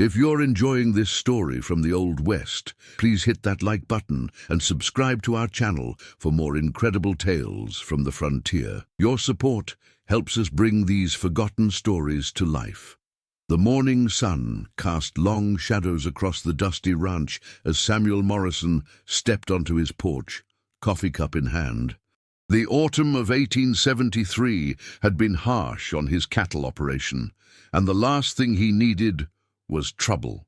If you're enjoying this story from the Old West, please hit that like button and subscribe to our channel for more incredible tales from the frontier. Your support helps us bring these forgotten stories to life. The morning sun cast long shadows across the dusty ranch as Samuel Morrison stepped onto his porch, coffee cup in hand. The autumn of 1873 had been harsh on his cattle operation, and the last thing he needed was trouble.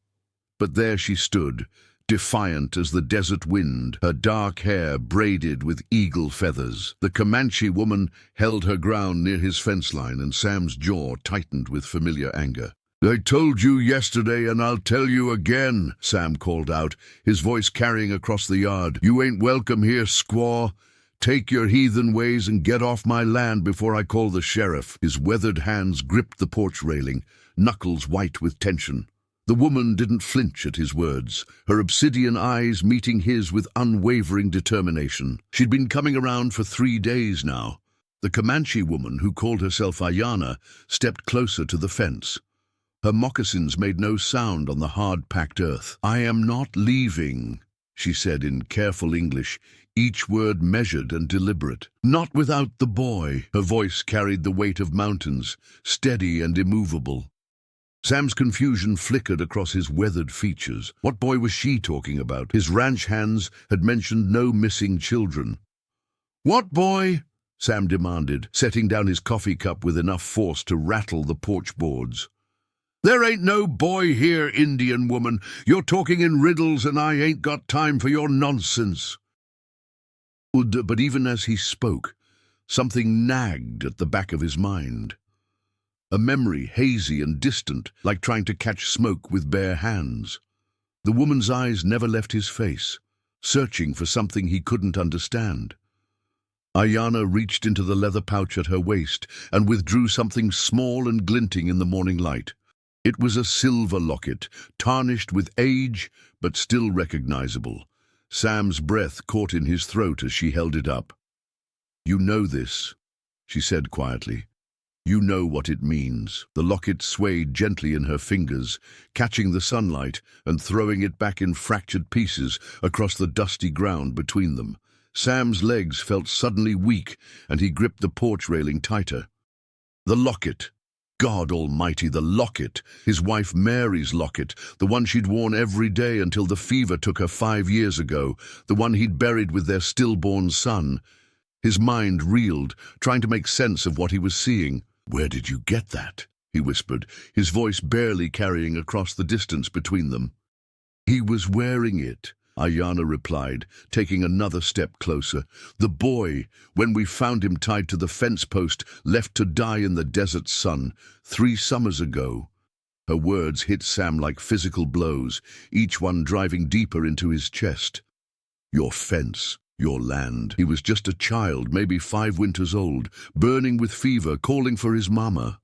But there she stood, defiant as the desert wind, her dark hair braided with eagle feathers. The Comanche woman held her ground near his fence line, and Sam's jaw tightened with familiar anger. "I told you yesterday, and I'll tell you again," Sam called out, his voice carrying across the yard. "You ain't welcome here, squaw. Take your heathen ways and get off my land before I call the sheriff." His weathered hands gripped the porch railing, knuckles white with tension. The woman didn't flinch at his words, her obsidian eyes meeting his with unwavering determination. She'd been coming around for 3 days now. The Comanche woman, who called herself Ayana, stepped closer to the fence. Her moccasins made no sound on the hard-packed earth. "I am not leaving," she said in careful English, each word measured and deliberate. "Not without the boy." Her voice carried the weight of mountains, steady and immovable. Sam's confusion flickered across his weathered features. What boy was she talking about? His ranch hands had mentioned no missing children. "What boy?" Sam demanded, setting down his coffee cup with enough force to rattle the porch boards. "There ain't no boy here, Indian woman. You're talking in riddles, and I ain't got time for your nonsense." But even as he spoke, something nagged at the back of his mind. A memory, hazy and distant, like trying to catch smoke with bare hands. The woman's eyes never left his face, searching for something he couldn't understand. Ayana reached into the leather pouch at her waist and withdrew something small and glinting in the morning light. It was a silver locket, tarnished with age, but still recognizable. Sam's breath caught in his throat as she held it up. "You know this," she said quietly. "You know what it means." The locket swayed gently in her fingers, catching the sunlight and throwing it back in fractured pieces across the dusty ground between them. Sam's legs felt suddenly weak, and he gripped the porch railing tighter. The locket! God Almighty, the locket! His wife Mary's locket, the one she'd worn every day until the fever took her 5 years ago, the one he'd buried with their stillborn son. His mind reeled, trying to make sense of what he was seeing. "Where did you get that?" he whispered, his voice barely carrying across the distance between them. "He was wearing it," Ayana replied, taking another step closer. "The boy, when we found him tied to the fence post, left to die in the desert sun 3 summers ago." Her words hit Sam like physical blows, each one driving deeper into his chest. "Your fence. Your land." He was just a child, maybe 5 winters old, burning with fever, calling for his mama.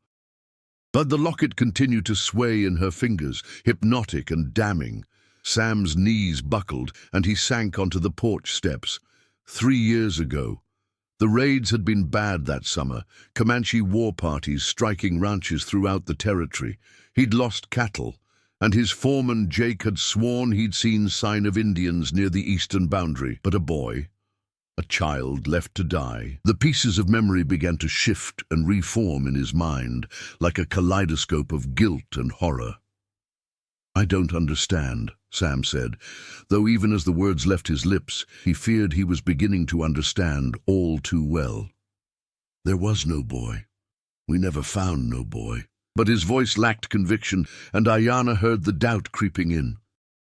But the locket continued to sway in her fingers, hypnotic and damning. Sam's knees buckled, and he sank onto the porch steps. 3 years ago. The raids had been bad that summer, Comanche war parties striking ranches throughout the territory. He'd lost cattle, and his foreman Jake had sworn he'd seen sign of Indians near the eastern boundary. But a boy, a child left to die. The pieces of memory began to shift and reform in his mind, like a kaleidoscope of guilt and horror. "I don't understand," Sam said, though even as the words left his lips, he feared he was beginning to understand all too well. "There was no boy. We never found no boy." But his voice lacked conviction, and Ayana heard the doubt creeping in.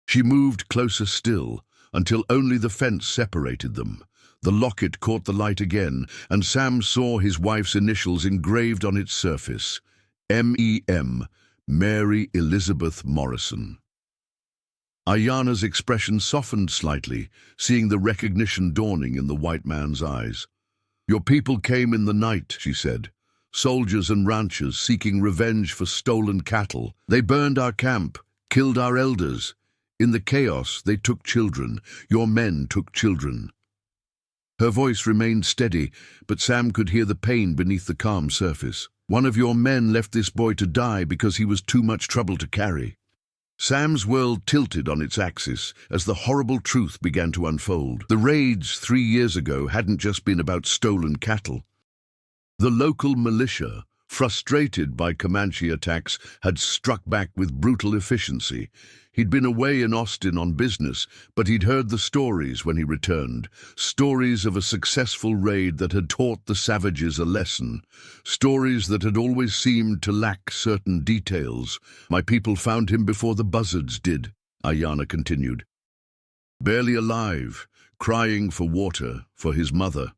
She moved closer still, until only the fence separated them. The locket caught the light again, and Sam saw his wife's initials engraved on its surface. M.E.M., Mary Elizabeth Morrison. Ayana's expression softened slightly, seeing the recognition dawning in the white man's eyes. "Your people came in the night," she said. "Soldiers and ranchers seeking revenge for stolen cattle. They burned our camp, killed our elders. In the chaos, they took children. Your men took children." Her voice remained steady, but Sam could hear the pain beneath the calm surface. "One of your men left this boy to die because he was too much trouble to carry." Sam's world tilted on its axis as the horrible truth began to unfold. The raids 3 years ago hadn't just been about stolen cattle. The local militia, frustrated by Comanche attacks, had struck back with brutal efficiency. He'd been away in Austin on business, but he'd heard the stories when he returned. Stories of a successful raid that had taught the savages a lesson. Stories that had always seemed to lack certain details. My people found him before the buzzards did, Ayana continued. Barely alive, crying for water, for his mother.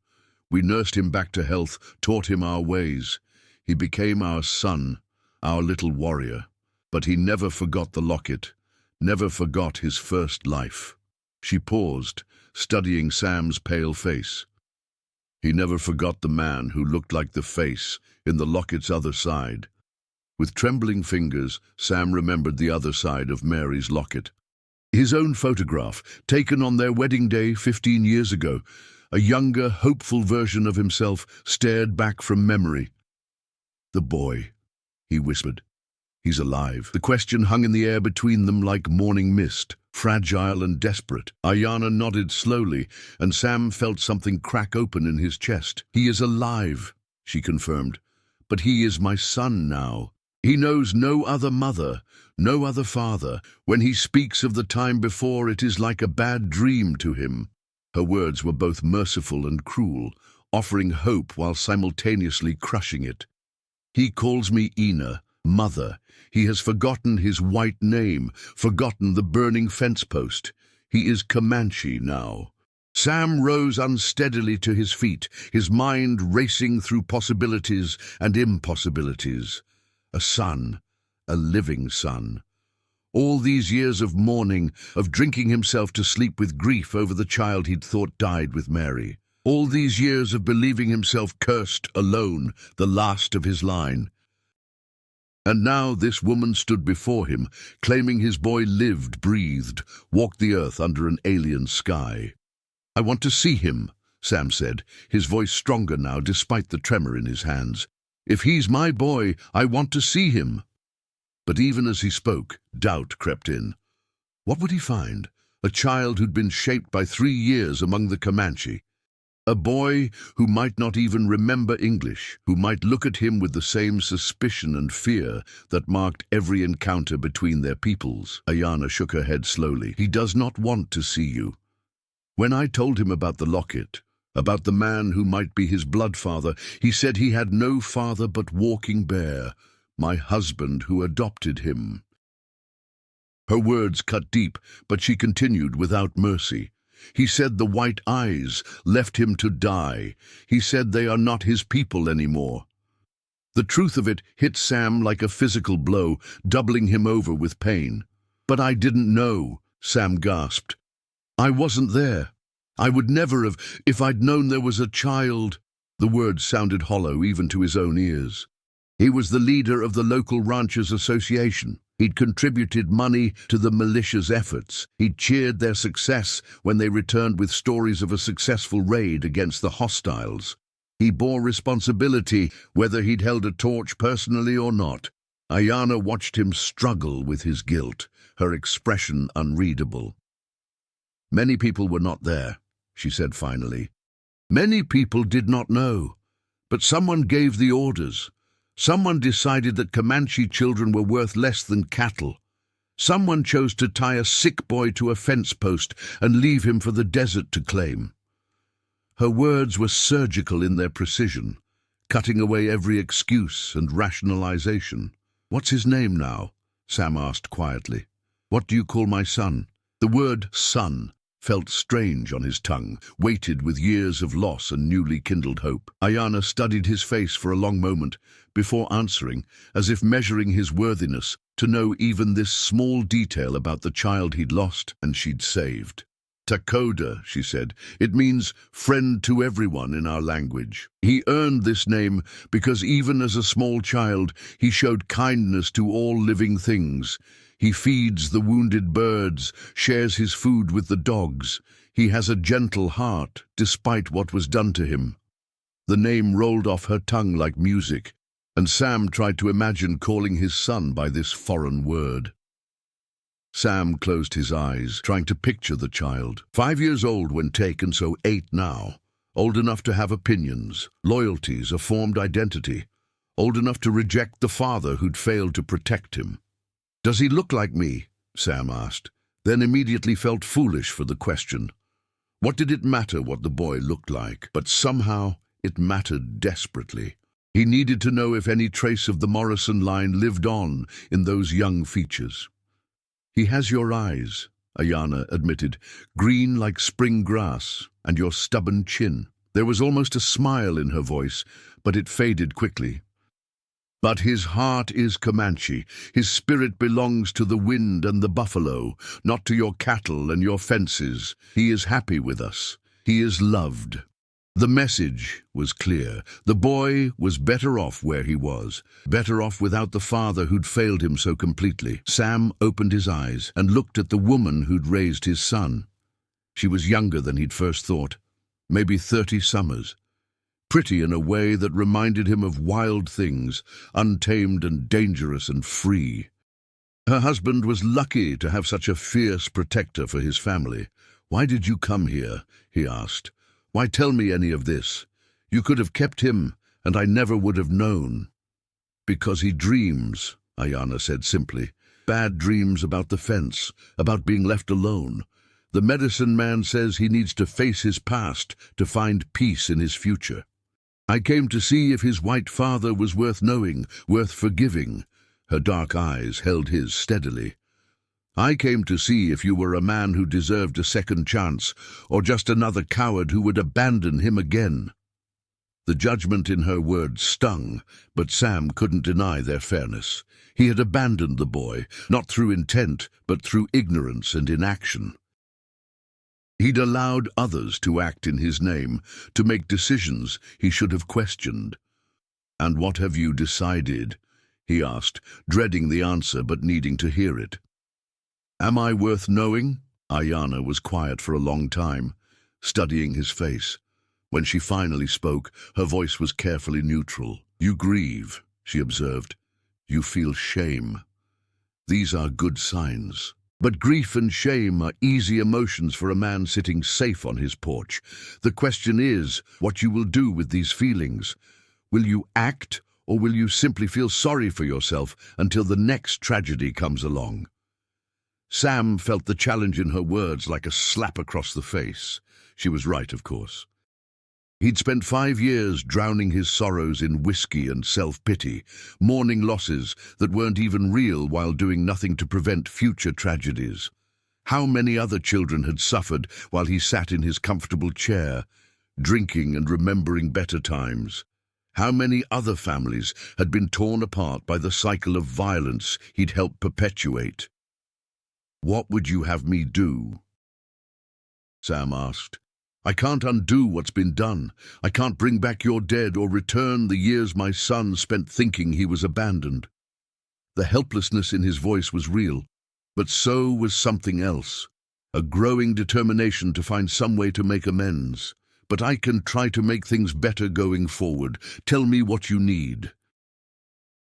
We nursed him back to health, taught him our ways. He became our son, our little warrior. But he never forgot the locket, never forgot his first life. She paused, studying Sam's pale face. He never forgot the man who looked like the face in the locket's other side. With trembling fingers, Sam remembered the other side of Mary's locket. His own photograph, taken on their wedding day 15 years ago. A younger, hopeful version of himself stared back from memory. The boy, he whispered. He's alive. The question hung in the air between them like morning mist, fragile and desperate. Ayana nodded slowly, and Sam felt something crack open in his chest. He is alive, she confirmed. But he is my son now. He knows no other mother, no other father. When he speaks of the time before, it is like a bad dream to him. Her words were both merciful and cruel, offering hope while simultaneously crushing it. He calls me Ina, mother. He has forgotten his white name, forgotten the burning fence post. He is Comanche now. Sam rose unsteadily to his feet, his mind racing through possibilities and impossibilities. A son, a living son. All these years of mourning, of drinking himself to sleep with grief over the child he'd thought died with Mary. All these years of believing himself cursed, alone, the last of his line. And now this woman stood before him, claiming his boy lived, breathed, walked the earth under an alien sky. I want to see him, Sam said, his voice stronger now despite the tremor in his hands. If he's my boy, I want to see him. But even as he spoke, doubt crept in. What would he find? A child who'd been shaped by 3 years among the Comanche. A boy who might not even remember English, who might look at him with the same suspicion and fear that marked every encounter between their peoples. Ayana shook her head slowly. He does not want to see you. When I told him about the locket, about the man who might be his blood father, he said he had no father but Walking Bear, my husband who adopted him. Her words cut deep, but she continued without mercy. He said the white eyes left him to die. He said they are not his people anymore. The truth of it hit Sam like a physical blow, doubling him over with pain. But I didn't know, Sam gasped. I wasn't there. I would never have, if I'd known there was a child. The words sounded hollow even to his own ears. He was the leader of the local ranchers' association. He'd contributed money to the militia's efforts. He'd cheered their success when they returned with stories of a successful raid against the hostiles. He bore responsibility, whether he'd held a torch personally or not. Ayana watched him struggle with his guilt, her expression unreadable. Many people were not there, she said finally. Many people did not know, but someone gave the orders. Someone decided that Comanche children were worth less than cattle. Someone chose to tie a sick boy to a fence post and leave him for the desert to claim. Her words were surgical in their precision, cutting away every excuse and rationalization. What's his name now? Sam asked quietly. What do you call my son? The word son felt strange on his tongue, weighted with years of loss and newly kindled hope. Ayana studied his face for a long moment before answering, as if measuring his worthiness to know even this small detail about the child he'd lost and she'd saved. Takoda, she said. It means friend to everyone in our language. He earned this name because even as a small child, he showed kindness to all living things. He feeds the wounded birds, shares his food with the dogs. He has a gentle heart, despite what was done to him. The name rolled off her tongue like music, and Sam tried to imagine calling his son by this foreign word. Sam closed his eyes, trying to picture the child. 5 years old when taken, so 8 now. Old enough to have opinions, loyalties, a formed identity. Old enough to reject the father who'd failed to protect him. "Does he look like me?" Sam asked, then immediately felt foolish for the question. What did it matter what the boy looked like? But somehow it mattered desperately. He needed to know if any trace of the Morrison line lived on in those young features. "He has your eyes," Ayana admitted, "green like spring grass, and your stubborn chin." There was almost a smile in her voice, but it faded quickly. "But his heart is Comanche. His spirit belongs to the wind and the buffalo, not to your cattle and your fences. He is happy with us. He is loved." The message was clear. The boy was better off where he was, better off without the father who'd failed him so completely. Sam opened his eyes and looked at the woman who'd raised his son. She was younger than he'd first thought, maybe 30 summers. Pretty in a way that reminded him of wild things, untamed and dangerous and free. Her husband was lucky to have such a fierce protector for his family. "Why did you come here?" he asked. "Why tell me any of this? You could have kept him, and I never would have known." "Because he dreams," Ayana said simply. "Bad dreams about the fence, about being left alone. The medicine man says he needs to face his past to find peace in his future. I came to see if his white father was worth knowing, worth forgiving." Her dark eyes held his steadily. "I came to see if you were a man who deserved a second chance, or just another coward who would abandon him again." The judgment in her words stung, but Sam couldn't deny their fairness. He had abandoned the boy, not through intent, but through ignorance and inaction. He'd allowed others to act in his name, to make decisions he should have questioned. "And what have you decided?" he asked, dreading the answer but needing to hear it. "Am I worth knowing?" Ayana was quiet for a long time, studying his face. When she finally spoke, her voice was carefully neutral. "You grieve," she observed. "You feel shame. These are good signs. But grief and shame are easy emotions for a man sitting safe on his porch. The question is what you will do with these feelings. Will you act, or will you simply feel sorry for yourself until the next tragedy comes along?" Sam felt the challenge in her words like a slap across the face. She was right, of course. He'd spent 5 years drowning his sorrows in whiskey and self-pity, mourning losses that weren't even real while doing nothing to prevent future tragedies. How many other children had suffered while he sat in his comfortable chair, drinking and remembering better times? How many other families had been torn apart by the cycle of violence he'd helped perpetuate? "What would you have me do?" Sam asked. "I can't undo what's been done. I can't bring back your dead or return the years my son spent thinking he was abandoned." The helplessness in his voice was real, but so was something else, a growing determination to find some way to make amends. "But I can try to make things better going forward. Tell me what you need."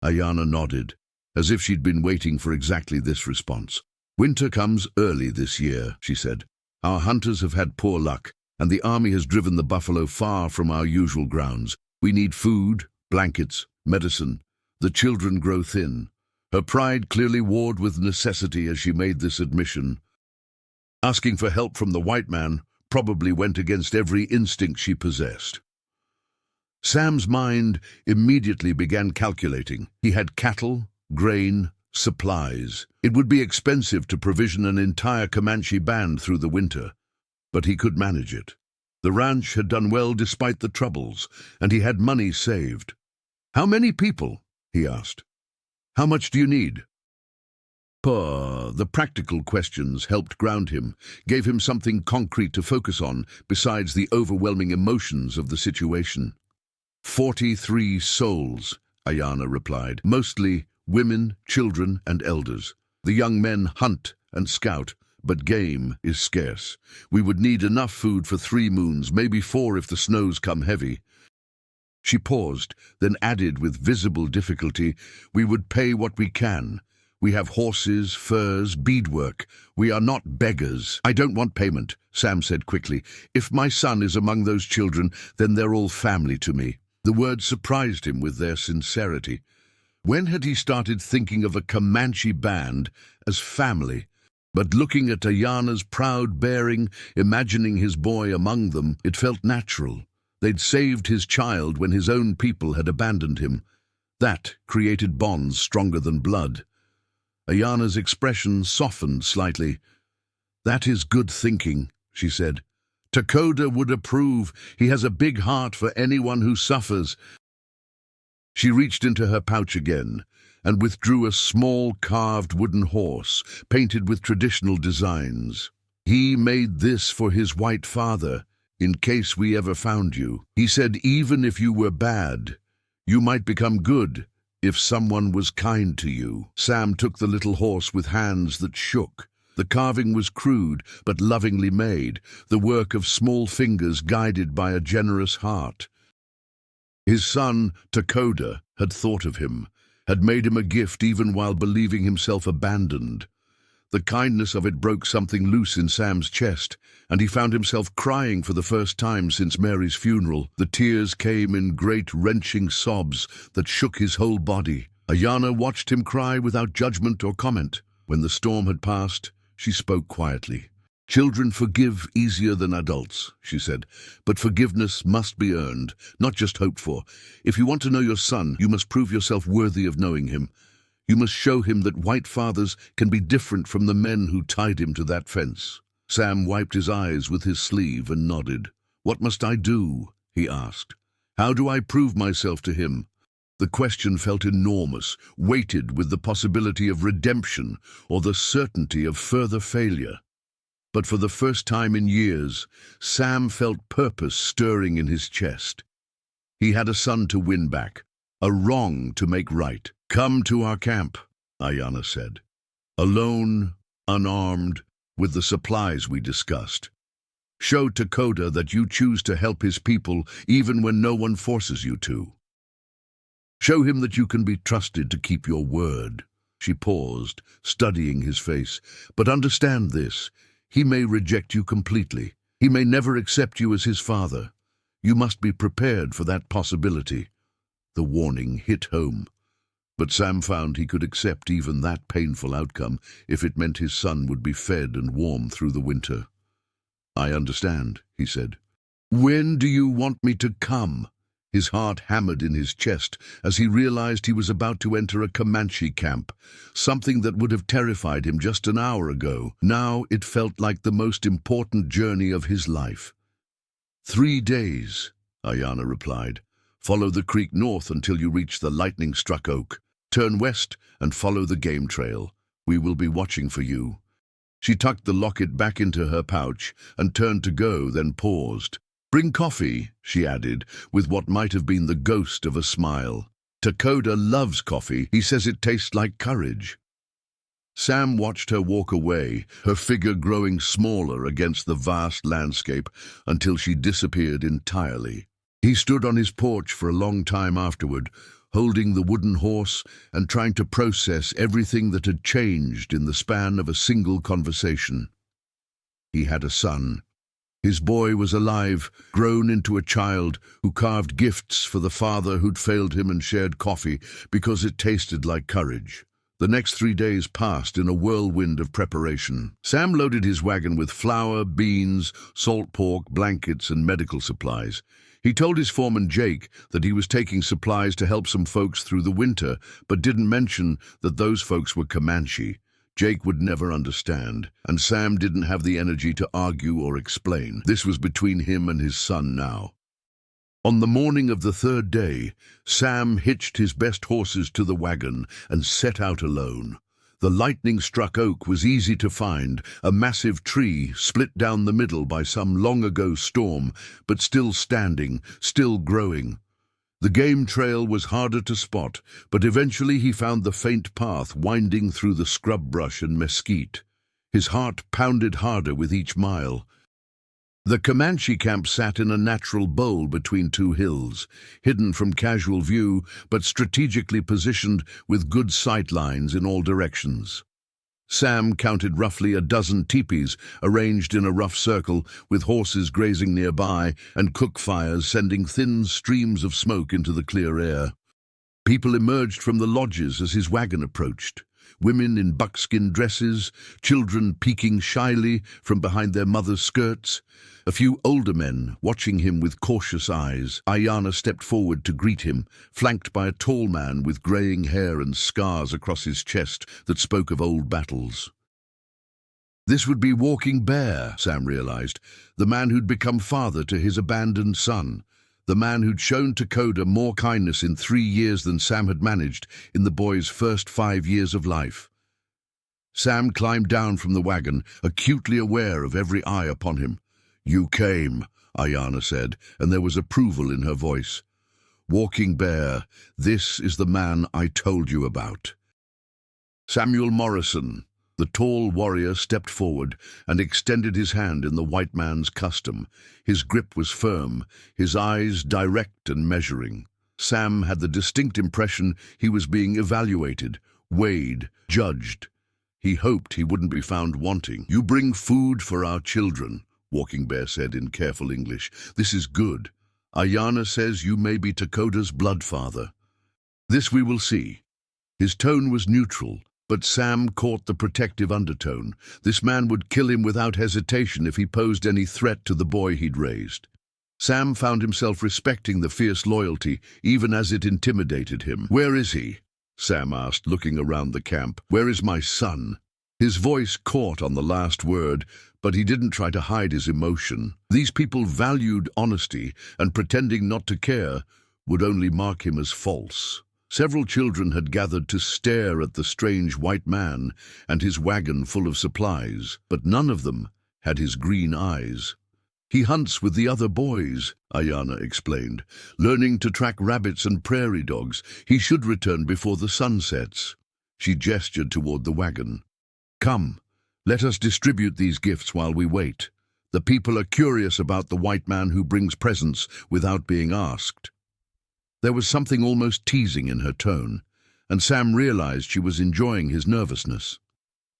Ayana nodded, as if she'd been waiting for exactly this response. "Winter comes early this year," she said. "Our hunters have had poor luck, and the army has driven the buffalo far from our usual grounds. We need food, blankets, medicine. The children grow thin." Her pride clearly warred with necessity as she made this admission. Asking for help from the white man probably went against every instinct she possessed. Sam's mind immediately began calculating. He had cattle, grain, supplies. It would be expensive to provision an entire Comanche band through the winter, but he could manage it. The ranch had done well despite the troubles, and he had money saved. "How many people?" he asked. "How much do you need?" The practical questions helped ground him, gave him something concrete to focus on besides the overwhelming emotions of the situation. 43 souls, Ayana replied, mostly women, children, and elders. The young men hunt and scout, but game is scarce. We would need enough food for 3 moons, maybe 4 if the snows come heavy. She paused, then added with visible difficulty, "We would pay what we can. We have horses, furs, beadwork. We are not beggars. I don't want payment, Sam said quickly. If my son is among those children, then they're all family to me. The words surprised him with their sincerity. When had he started thinking of a Comanche band as family? But looking at Ayana's proud bearing, imagining his boy among them, it felt natural. They'd saved his child when his own people had abandoned him. That created bonds stronger than blood. Ayana's expression softened slightly. "That is good thinking," she said. "Takoda would approve. He has a big heart for anyone who suffers." She reached into her pouch again and withdrew a small carved wooden horse, painted with traditional designs. "He made this for his white father, in case we ever found you. He said even if you were bad, you might become good if someone was kind to you." Sam took the little horse with hands that shook. The carving was crude but lovingly made, the work of small fingers guided by a generous heart. His son, Takoda, had thought of him, had made him a gift even while believing himself abandoned. The kindness of it broke something loose in Sam's chest, and he found himself crying for the first time since Mary's funeral. The tears came in great wrenching sobs that shook his whole body. Ayana watched him cry without judgment or comment. When the storm had passed, she spoke quietly. "Children forgive easier than adults," she said, "but forgiveness must be earned, not just hoped for. If you want to know your son, you must prove yourself worthy of knowing him. You must show him that white fathers can be different from the men who tied him to that fence." Sam wiped his eyes with his sleeve and nodded. "What must I do?" he asked. "How do I prove myself to him?" The question felt enormous, weighted with the possibility of redemption or the certainty of further failure. But for the first time in years, Sam felt purpose stirring in his chest. He had a son to win back, a wrong to make right. "Come to our camp," Ayana said. "Alone, unarmed, with the supplies we discussed. Show Takoda that you choose to help his people even when no one forces you to. Show him that you can be trusted to keep your word." She paused, studying his face. "But understand this. He may reject you completely. He may never accept you as his father. You must be prepared for that possibility." The warning hit home. But Sam found he could accept even that painful outcome if it meant his son would be fed and warm through the winter. "I understand," he said. "When do you want me to come?" His heart hammered in his chest as he realized he was about to enter a Comanche camp, something that would have terrified him just an hour ago. Now it felt like the most important journey of his life. 3 days, Ayana replied. "Follow the creek north until you reach the lightning-struck oak. Turn west and follow the game trail. We will be watching for you." She tucked the locket back into her pouch and turned to go, then paused. "Bring coffee," she added, with what might have been the ghost of a smile. "Takoda loves coffee. He says it tastes like courage." Sam watched her walk away, her figure growing smaller against the vast landscape until she disappeared entirely. He stood on his porch for a long time afterward, holding the wooden horse and trying to process everything that had changed in the span of a single conversation. He had a son. His boy was alive, grown into a child who carved gifts for the father who'd failed him and shared coffee because it tasted like courage. The next 3 days passed in a whirlwind of preparation. Sam loaded his wagon with flour, beans, salt pork, blankets, and medical supplies. He told his foreman Jake that he was taking supplies to help some folks through the winter, but didn't mention that those folks were Comanche. Jake would never understand, and Sam didn't have the energy to argue or explain. This was between him and his son now. On the morning of the 3rd day, Sam hitched his best horses to the wagon and set out alone. The lightning-struck oak was easy to find, a massive tree split down the middle by some long-ago storm, but still standing, still growing. The game trail was harder to spot, but eventually he found the faint path winding through the scrub brush and mesquite. His heart pounded harder with each mile. The Comanche camp sat in a natural bowl between two hills, hidden from casual view but strategically positioned with good sight lines in all directions. Sam counted roughly a dozen teepees arranged in a rough circle, with horses grazing nearby and cook fires sending thin streams of smoke into the clear air. People emerged from the lodges as his wagon approached. Women in buckskin dresses, children peeking shyly from behind their mothers' skirts. A few older men watching him with cautious eyes. Ayana stepped forward to greet him, flanked by a tall man with greying hair and scars across his chest that spoke of old battles. This would be Walking Bear, Sam realized, the man who'd become father to his abandoned son. The man who'd shown Dakota more kindness in 3 years than Sam had managed in the boy's first 5 years of life. Sam climbed down from the wagon, acutely aware of every eye upon him. "You came," Ayana said, and there was approval in her voice. "Walking Bear, this is the man I told you about." Samuel Morrison, the tall warrior, stepped forward and extended his hand in the white man's custom. His grip was firm, his eyes direct and measuring. Sam had the distinct impression he was being evaluated, weighed, judged. He hoped he wouldn't be found wanting. "You bring food for our children," Walking Bear said in careful English. "This is good. Ayana says you may be Dakota's blood father. This we will see." His tone was neutral, but Sam caught the protective undertone. This man would kill him without hesitation if he posed any threat to the boy he'd raised. Sam found himself respecting the fierce loyalty, even as it intimidated him. "Where is he?" Sam asked, looking around the camp. "Where is my son?" His voice caught on the last word, but he didn't try to hide his emotion. These people valued honesty, and pretending not to care would only mark him as false. Several children had gathered to stare at the strange white man and his wagon full of supplies, but none of them had his green eyes. "He hunts with the other boys," Ayana explained, "learning to track rabbits and prairie dogs. He should return before the sun sets." She gestured toward the wagon. "Come, let us distribute these gifts while we wait. The people are curious about the white man who brings presents without being asked." There was something almost teasing in her tone, and Sam realized she was enjoying his nervousness.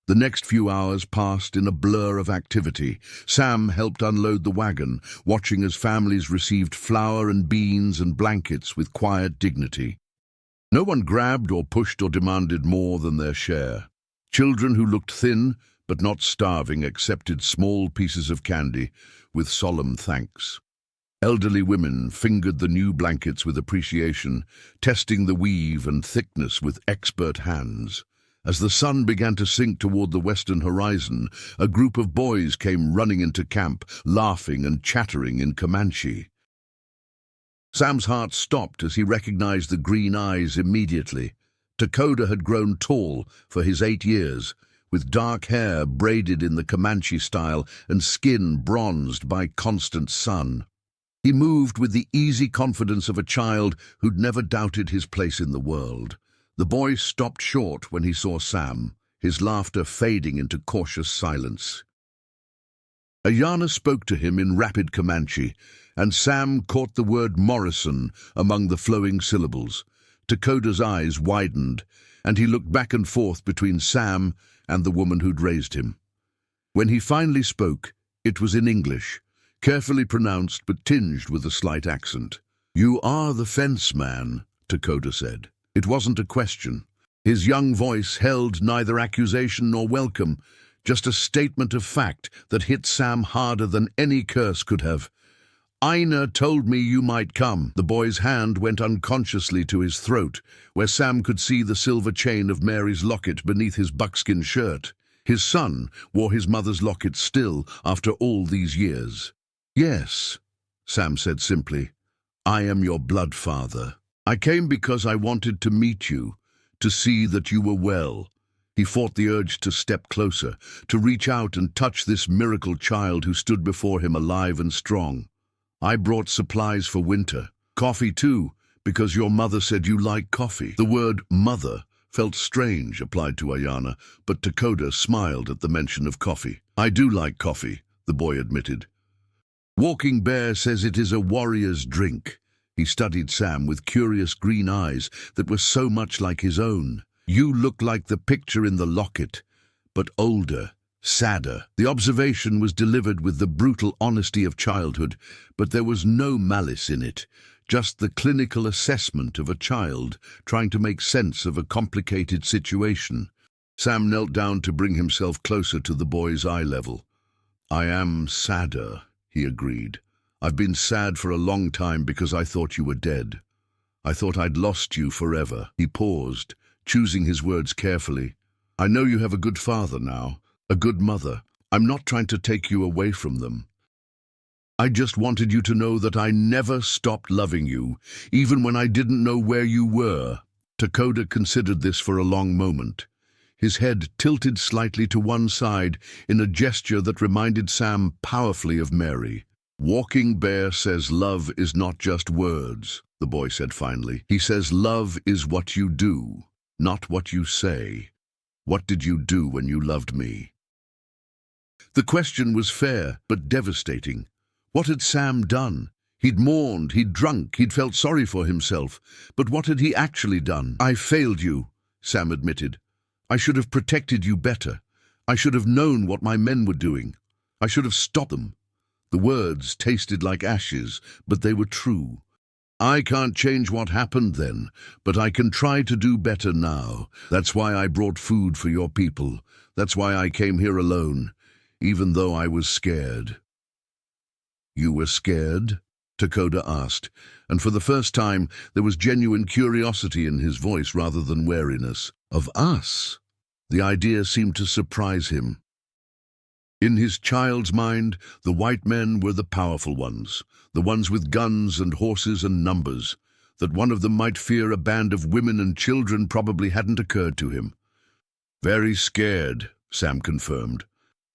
The next few hours passed in a blur of activity. Sam helped unload the wagon, watching as families received flour and beans and blankets with quiet dignity. No one grabbed or pushed or demanded more than their share. Children who looked thin but not starving accepted small pieces of candy with solemn thanks. Elderly women fingered the new blankets with appreciation, testing the weave and thickness with expert hands. As the sun began to sink toward the western horizon, a group of boys came running into camp, laughing and chattering in Comanche. Sam's heart stopped as he recognized the green eyes immediately. Dakota had grown tall for his 8 years, with dark hair braided in the Comanche style and skin bronzed by constant sun. He moved with the easy confidence of a child who'd never doubted his place in the world. The boy stopped short when he saw Sam, his laughter fading into cautious silence. Ayana spoke to him in rapid Comanche, and Sam caught the word Morrison among the flowing syllables. Dakota's eyes widened, and he looked back and forth between Sam and the woman who'd raised him. When he finally spoke, it was in English, carefully pronounced but tinged with a slight accent. "You are the fence man," Dakota said. It wasn't a question. His young voice held neither accusation nor welcome, just a statement of fact that hit Sam harder than any curse could have. "Ina told me you might come." The boy's hand went unconsciously to his throat, where Sam could see the silver chain of Mary's locket beneath his buckskin shirt. His son wore his mother's locket still after all these years. "Yes," Sam said simply. "I am your blood father. I came because I wanted to meet you, to see that you were well." He fought the urge to step closer, to reach out and touch this miracle child who stood before him alive and strong. "I brought supplies for winter. Coffee too, because your mother said you like coffee." The word mother felt strange applied to Ayana, but Dakota smiled at the mention of coffee. "I do like coffee," the boy admitted. Walking Bear says it is a warrior's drink. He studied Sam with curious green eyes that were so much like his own. You look like the picture in the locket, but older, sadder. The observation was delivered with the brutal honesty of childhood, but there was no malice in it, just the clinical assessment of a child trying to make sense of a complicated situation. Sam knelt down to bring himself closer to the boy's eye level. "I am sadder," he agreed. "I've been sad for a long time because I thought you were dead. I thought I'd lost you forever." He paused, choosing his words carefully. "I know you have a good father now, a good mother. I'm not trying to take you away from them. I just wanted you to know that I never stopped loving you, even when I didn't know where you were." Dakota considered this for a long moment. His head tilted slightly to one side in a gesture that reminded Sam powerfully of Mary. "Walking Bear says love is not just words," the boy said finally. "He says love is what you do, not what you say. What did you do when you loved me?" The question was fair, but devastating. What had Sam done? He'd mourned, he'd drunk, he'd felt sorry for himself. But what had he actually done? "I failed you," Sam admitted. "I should have protected you better. I should have known what my men were doing. I should have stopped them." The words tasted like ashes, but they were true. "I can't change what happened then, but I can try to do better now. That's why I brought food for your people. That's why I came here alone, even though I was scared." "You were scared?" Dakota asked, and for the first time there was genuine curiosity in his voice rather than wariness. "Of us?" The idea seemed to surprise him. In his child's mind, the white men were the powerful ones, the ones with guns and horses and numbers. That one of them might fear a band of women and children probably hadn't occurred to him. "Very scared," Sam confirmed.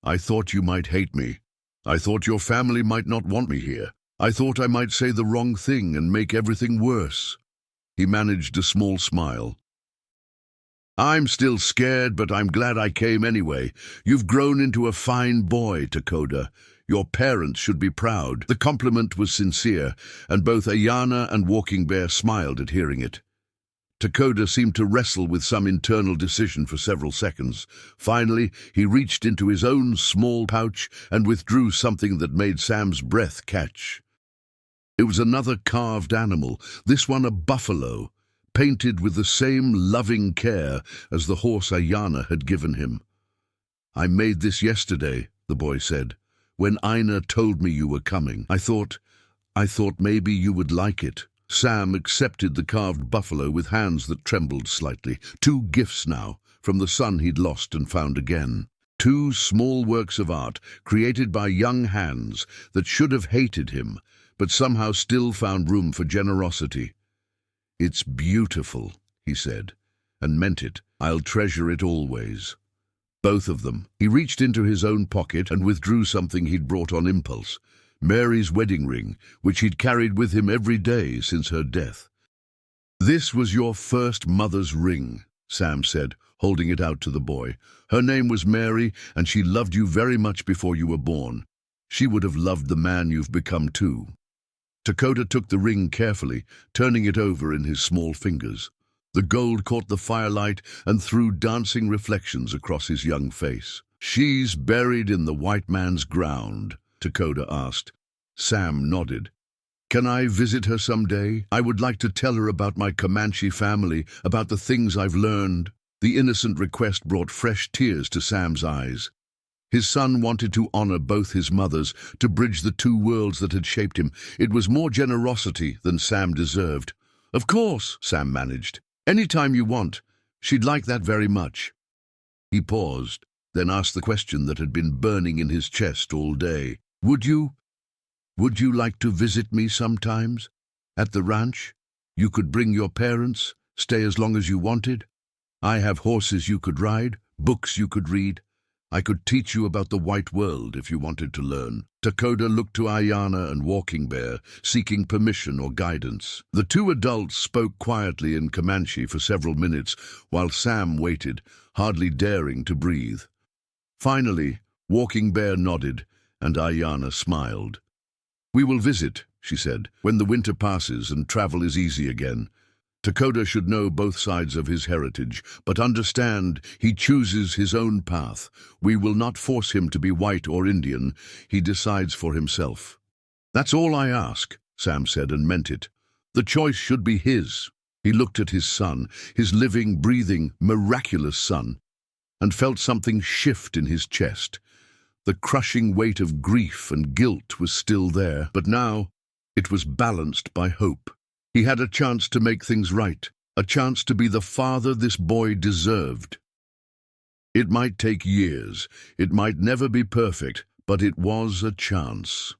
"I thought you might hate me. I thought your family might not want me here. I thought I might say the wrong thing and make everything worse." He managed a small smile. "I'm still scared, but I'm glad I came anyway. You've grown into a fine boy, Dakota. Your parents should be proud." The compliment was sincere, and both Ayana and Walking Bear smiled at hearing it. Dakota seemed to wrestle with some internal decision for several seconds. Finally, he reached into his own small pouch and withdrew something that made Sam's breath catch. It was another carved animal, this one a buffalo, painted with the same loving care as the horse Ayana had given him. "I made this yesterday," the boy said, "when Ina told me you were coming. I thought maybe you would like it." Sam accepted the carved buffalo with hands that trembled slightly. Two gifts now, from the son he'd lost and found again. Two small works of art, created by young hands that should have hated him, but somehow still found room for generosity. "It's beautiful," he said, and meant it. "I'll treasure it always." Both of them. He reached into his own pocket and withdrew something he'd brought on impulse. Mary's wedding ring, which he'd carried with him every day since her death. "This was your first mother's ring," Sam said, holding it out to the boy. "Her name was Mary, and she loved you very much before you were born. She would have loved the man you've become too." Dakota took the ring carefully, turning it over in his small fingers. The gold caught the firelight and threw dancing reflections across his young face. "She's buried in the white man's ground?" Dakota asked. Sam nodded. "Can I visit her someday? I would like to tell her about my Comanche family, about the things I've learned." The innocent request brought fresh tears to Sam's eyes. His son wanted to honor both his mothers, to bridge the two worlds that had shaped him. It was more generosity than Sam deserved. "Of course," Sam managed. "Any time you want. She'd like that very much." He paused, then asked the question that had been burning in his chest all day. Would you like to visit me sometimes? At the ranch? You could bring your parents, stay as long as you wanted. I have horses you could ride, books you could read. I could teach you about the white world if you wanted to learn." Dakota looked to Ayana and Walking Bear, seeking permission or guidance. The two adults spoke quietly in Comanche for several minutes, while Sam waited, hardly daring to breathe. Finally, Walking Bear nodded, and Ayana smiled. "We will visit," she said, "when the winter passes and travel is easy again." Dakota should know both sides of his heritage, but understand he chooses his own path. We will not force him to be white or Indian. He decides for himself. "That's all I ask," Sam said, and meant it. The choice should be his. He looked at his son, his living, breathing, miraculous son, and felt something shift in his chest. The crushing weight of grief and guilt was still there, but now it was balanced by hope. He had a chance to make things right, a chance to be the father this boy deserved. It might take years, it might never be perfect, but it was a chance.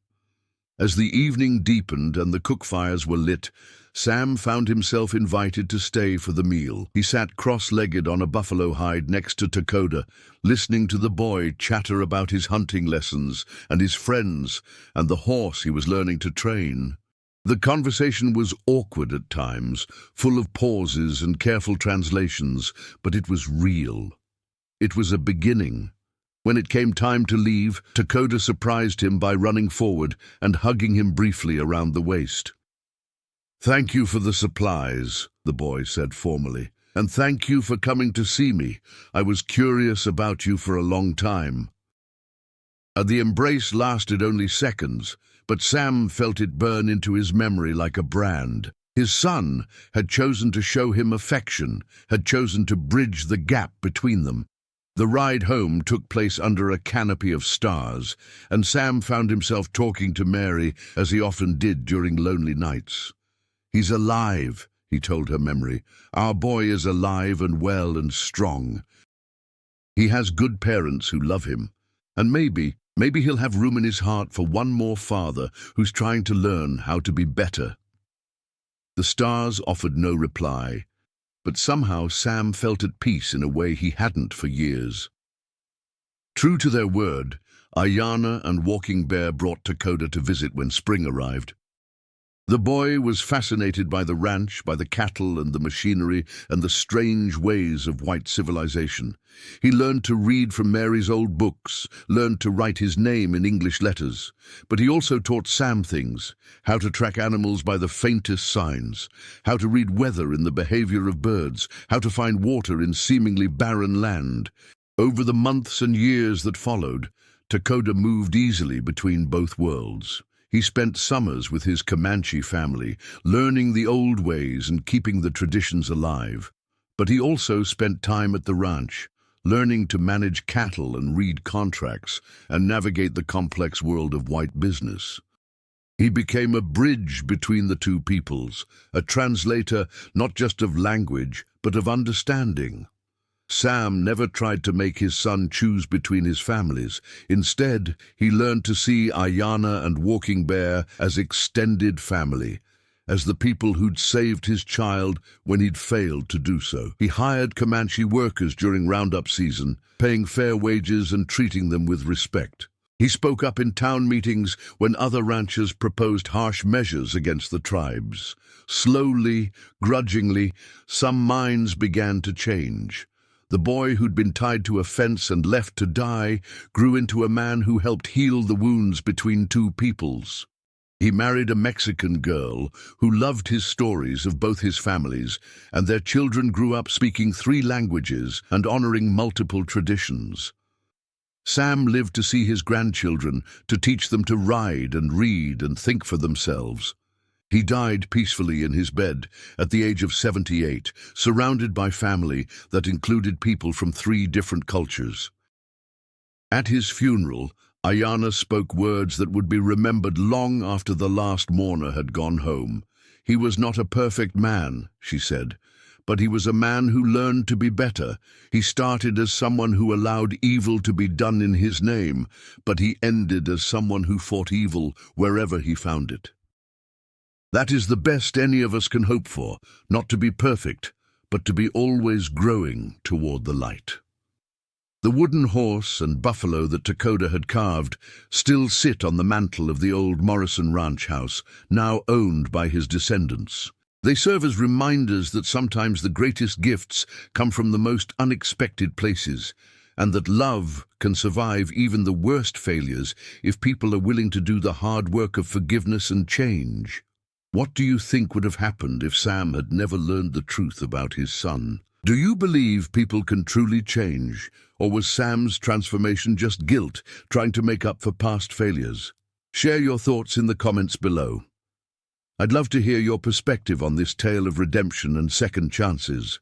As the evening deepened and the cook fires were lit, Sam found himself invited to stay for the meal. He sat cross-legged on a buffalo hide next to Dakota, listening to the boy chatter about his hunting lessons and his friends and the horse he was learning to train. The conversation was awkward at times, full of pauses and careful translations, but it was real. It was a beginning. When it came time to leave, Dakota surprised him by running forward and hugging him briefly around the waist. "Thank you for the supplies," the boy said formally, "and thank you for coming to see me. I was curious about you for a long time." The embrace lasted only seconds, but Sam felt it burn into his memory like a brand. His son had chosen to show him affection, had chosen to bridge the gap between them. The ride home took place under a canopy of stars, and Sam found himself talking to Mary as he often did during lonely nights. "He's alive," he told her memory. "Our boy is alive and well and strong. He has good parents who love him, and maybe he'll have room in his heart for one more father who's trying to learn how to be better." The stars offered no reply, but somehow Sam felt at peace in a way he hadn't for years. True to their word, Ayana and Walking Bear brought Dakota to visit when spring arrived. The boy was fascinated by the ranch, by the cattle and the machinery and the strange ways of white civilization. He learned to read from Mary's old books, learned to write his name in English letters. But he also taught Sam things: how to track animals by the faintest signs, how to read weather in the behavior of birds, how to find water in seemingly barren land. Over the months and years that followed, Dakota moved easily between both worlds. He spent summers with his Comanche family, learning the old ways and keeping the traditions alive. But he also spent time at the ranch, learning to manage cattle and read contracts and navigate the complex world of white business. He became a bridge between the two peoples, a translator not just of language, but of understanding. Sam never tried to make his son choose between his families. Instead, he learned to see Ayana and Walking Bear as extended family, as the people who'd saved his child when he'd failed to do so. He hired Comanche workers during roundup season, paying fair wages and treating them with respect. He spoke up in town meetings when other ranchers proposed harsh measures against the tribes. Slowly, grudgingly, some minds began to change. The boy who'd been tied to a fence and left to die grew into a man who helped heal the wounds between two peoples. He married a Mexican girl who loved his stories of both his families, and their children grew up speaking 3 languages and honoring multiple traditions. Sam lived to see his grandchildren, to teach them to ride and read and think for themselves. He died peacefully in his bed at the age of 78, surrounded by family that included people from 3 different cultures. At his funeral, Ayana spoke words that would be remembered long after the last mourner had gone home. "He was not a perfect man," she said, "but he was a man who learned to be better. He started as someone who allowed evil to be done in his name, but he ended as someone who fought evil wherever he found it." That is the best any of us can hope for, not to be perfect, but to be always growing toward the light. The wooden horse and buffalo that Dakota had carved still sit on the mantel of the old Morrison ranch house, now owned by his descendants. They serve as reminders that sometimes the greatest gifts come from the most unexpected places, and that love can survive even the worst failures if people are willing to do the hard work of forgiveness and change. What do you think would have happened if Sam had never learned the truth about his son? Do you believe people can truly change, or was Sam's transformation just guilt trying to make up for past failures? Share your thoughts in the comments below. I'd love to hear your perspective on this tale of redemption and second chances.